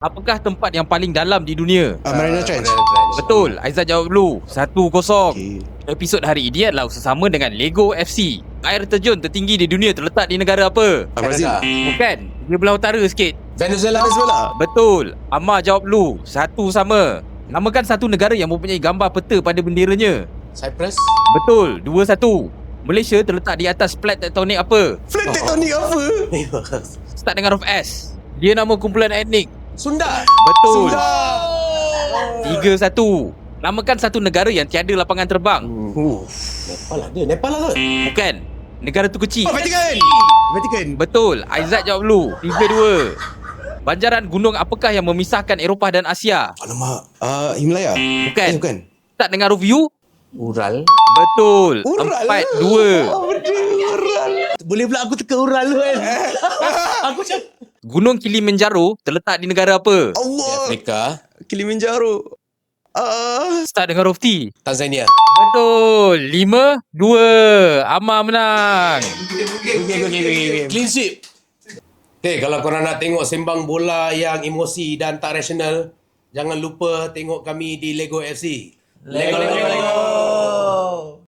Apakah tempat yang paling dalam di dunia? Mariana Trench. Betul, Aizat jawab dulu. 1-0. Okay. Episod hari ini adalah sesama dengan Lego FC. Air terjun tertinggi di dunia terletak di negara apa? Brazil. Bukan, dia belah utara sikit. Venezuela. Betul, Amar jawab dulu. 1 sama. Namakan satu negara yang mempunyai gambar peta pada benderanya. Cyprus. Betul, 2-1. Malaysia terletak di atas plat tektonik apa? Flat tectonic apa? Start dengan huruf S. Dia nama kumpulan etnik. Sunda. Betul. Sudah. 3-1. Namakan satu negara yang tiada lapangan terbang. Nepal ada. Nepal lah kot. Bukan. Negara tu kecil. Vatican. Betul. Aizat jawab dulu. 3-2. Banjaran gunung apakah yang memisahkan Eropah dan Asia? Alamak. Himalaya. Bukan. Bukan. Start dengan huruf U. Ural. Betul. Ural. 4-2. Ural. Boleh pula aku teka Ural tu kan. Aku macam Gunung Kilimanjaro terletak di negara apa? Allah. Afrika. Kilimanjaro. Start dengan huruf T. Tanzania. Betul. 5-2. Amar menang. Clean sheet. Okay, kalau korang nak tengok sembang bola yang emosi dan tak rasional, jangan lupa tengok kami di Lego FC. Lego.